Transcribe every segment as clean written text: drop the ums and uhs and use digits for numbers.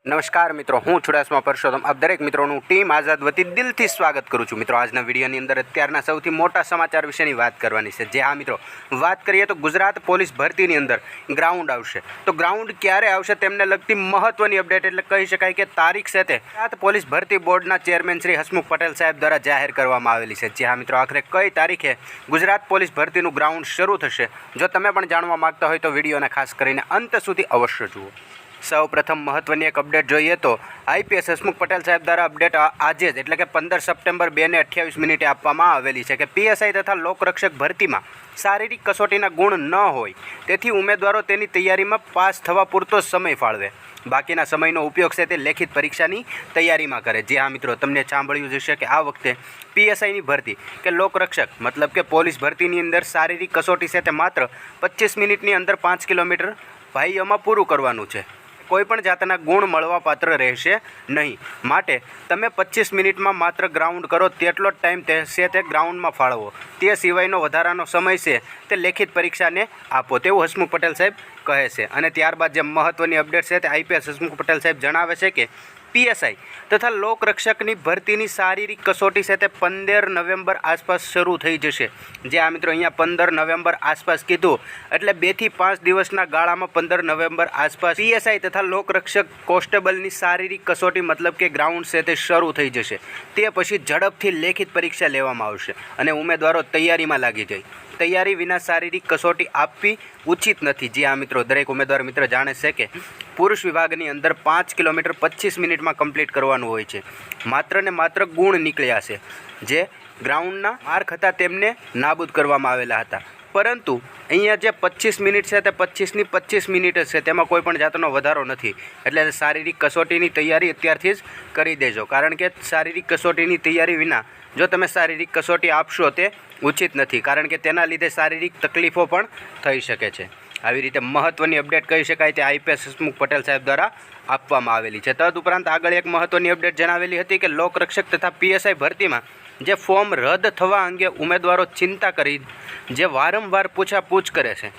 નમસ્કાર મિત્રો, હું ચુડાસમા પરસોત્તમ આપ દરેક મિત્રોનું ટીમ આઝાદ વતી દિલથી સ્વાગત કરું છું। મિત્રો, આજના વિડીયોની અંદર અત્યારના સૌથી મોટા સમાચાર વિશેની વાત કરવાની છે। જે હા મિત્રો, વાત કરીએ તો ગુજરાત પોલીસ ભરતીની અંદર ગ્રાઉન્ડ આવશે। તો ગ્રાઉન્ડ ક્યારે આવશે તેમને લગતી મહત્વની અપડેટ એટલે કહી શકાય કે તારીખ છે તે ગુજરાત પોલીસ ભરતી બોર્ડના ચેરમેન શ્રી હસમુખ પટેલ સાહેબ દ્વારા જાહેર કરવામાં આવેલી છે। જે હા મિત્રો, આખરે કઈ તારીખે ગુજરાત પોલીસ ભરતીનું ગ્રાઉન્ડ શરૂ થશે, જો તમે પણ જાણવા માગતા હોય તો વિડીયોને ખાસ કરીને અંત સુધી અવશ્ય જુઓ। સૌ પ્રથમ મહત્વની એક અપડેટ જોઈએ તો આઈપીએસ હસમુખ પટેલ સાહેબ દ્વારા અપડેટ આજે જ એટલે કે 15 સપ્ટેમ્બર 2:28 આપવામાં આવેલી છે કે પીએસઆઈ તથા લોકરક્ષક ભરતીમાં શારીરિક કસોટીના ગુણ ન હોય, તેથી ઉમેદવારો તેની તૈયારીમાં પાસ થવા પૂરતો સમય ફાળવે, બાકીના સમયનો ઉપયોગ છે તે લેખિત પરીક્ષાની તૈયારીમાં કરે। જે હા મિત્રો, તમને સાંભળ્યું જ હશે કે આ વખતે પીએસઆઈની ભરતી કે લોકરક્ષક મતલબ કે પોલીસ ભરતીની અંદર શારીરિક કસોટી છે તે માત્ર 25 મિનિટની અંદર 5 કિલોમીટર ભાઈઓમાં પૂરું કરવાનું છે। કોઈપણ જાતના ગુણ મળવાપાત્ર રહેશે નહીં, માટે તમે 25 મિનિટમાં માત્ર ગ્રાઉન્ડ કરો તેટલો જ ટાઈમ તે ગ્રાઉન્ડમાં ફાળવો, તે સિવાયનો વધારાનો સમય છે તે લેખિત પરીક્ષાને આપો, તેવું હસમુખ પટેલ સાહેબ કહે છે। અને ત્યારબાદ જે મહત્ત્વની અપડેટ છે તે આઈપીએસ હસમુખ પટેલ સાહેબ જણાવે છે કે પીએસઆઈ તથા લોકરક્ષકની ભરતીની શારીરિક કસોટી છે તે 15 નવેમ્બર આસપાસ શરૂ થઈ જશે। જે આ મિત્રો, અહીંયા 15 નવેમ્બર આસપાસ કીધું એટલે 2 થી 5 દિવસના ગાળામાં 15 નવેમ્બર આસપાસ પીએસઆઈ તથા લોકરક્ષક કોન્સ્ટેબલની શારીરિક કસોટી મતલબ કે ગ્રાઉન્ડ છે તે શરૂ થઈ જશે। તે પછી ઝડપથી લેખિત પરીક્ષા લેવામાં આવશે અને ઉમેદવારો તૈયારીમાં લાગી જાય। તૈયારી વિના શારીરિક કસોટી આપવી ઉચિત નથી। જે આ મિત્રો, દરેક ઉમેદવાર મિત્ર જાણે છે કે પુરુષ વિભાગની અંદર 5 કિલોમીટર 25 મિનિટમાં કમ્પ્લીટ કરવાનું હોય છે। માત્ર ને માત્ર ગુણ નીકળ્યા છે, જે ગ્રાઉન્ડના માર્ક હતા તેમને નાબૂદ કરવામાં આવેલા હતા, પરંતુ અહીંયા જે 25 મિનિટ છે તે 25ની 25 મિનિટ જ છે, તેમાં કોઈ પણ જાતનો વધારો નથી। એટલે શારીરિક કસોટીની તૈયારી અત્યારથી જ કરી દેજો, કારણ કે શારીરિક કસોટીની તૈયારી વિના જો તમે શારીરિક કસોટી આપશો તે ઉચિત નથી, કારણ કે તેના લીધે શારીરિક તકલીફો પણ થઈ શકે છે। આવી રીતે મહત્ત્વની અપડેટ કહી શકાય તે આઈપીએસ હસમુખ પટેલ સાહેબ દ્વારા આપવામાં આવેલી છે। તદુપરાંત આગળ એક મહત્ત્વની અપડેટ જણાવેલી હતી કે લોકરક્ષક તથા પીએસઆઈ ભરતીમાં જે ફોર્મ રદ થવા અંગે ઉમેદવારો ચિંતા કરી જે વારંવાર પૂછાપૂછ કરે છે,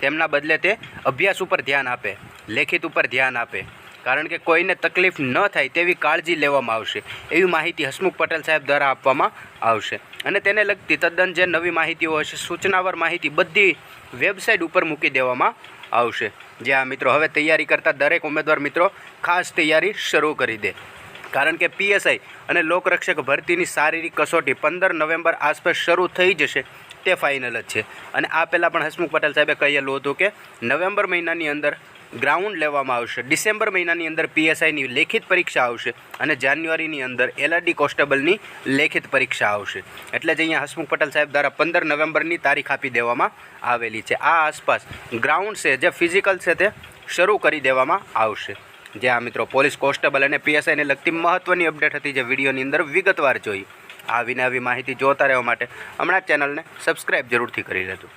તેમના બદલે તે અભ્યાસ ઉપર ધ્યાન આપે, લેખિત ઉપર ધ્યાન આપે, કારણ કે કોઈને તકલીફ ન થાય તેવી કાળજી લેવામાં આવશે, એવી માહિતી હસમુખ પટેલ સાહેબ દ્વારા આપવામાં આવશે। અને તેને લગતી તદ્દન જે નવી માહિતીઓ હશે, સૂચનાવાર માહિતી બધી વેબસાઇટ ઉપર મૂકી દેવામાં આવશે। જે આ મિત્રો, હવે તૈયારી કરતા દરેક ઉમેદવાર મિત્રો ખાસ તૈયારી શરૂ કરી દે, કારણ કે પીએસઆઈ અને લોકરક્ષક ભરતીની શારીરિક કસોટી 15 નવેમ્બર આસપાસ શરૂ થઈ જશે તે ફાઇનલ જ છે। અને આ પહેલાં પણ હસમુખ પટેલ સાહેબે કહેલું હતું કે નવેમ્બર મહિનાની અંદર ગ્રાઉન્ડ લેવામાં આવશે, ડિસેમ્બર મહિનાની અંદર પીએસઆઈની લેખિત પરીક્ષા આવશે અને જાન્યુઆરીની અંદર એલઆરડી કોન્સ્ટેબલની લેખિત પરીક્ષા આવશે। એટલે જ અહીંયા હસમુખ પટેલ સાહેબ દ્વારા 15 નવેમ્બરની તારીખ આપી દેવામાં આવેલી છે। આ આસપાસ ગ્રાઉન્ડ છે જે ફિઝિકલ છે તે શરૂ કરી દેવામાં આવશે। જે આ મિત્રો, પોલીસ કોન્સ્ટેબલ અને પીએસઆઈને લગતી મહત્ત્વની અપડેટ હતી, જે વિડીયોની અંદર વિગતવાર જોઈ। આવી માહિતી જોતા રહેવા માટે હમણાં જ ચેનલને સબસ્ક્રાઈબ જરૂરથી કરી લેજો।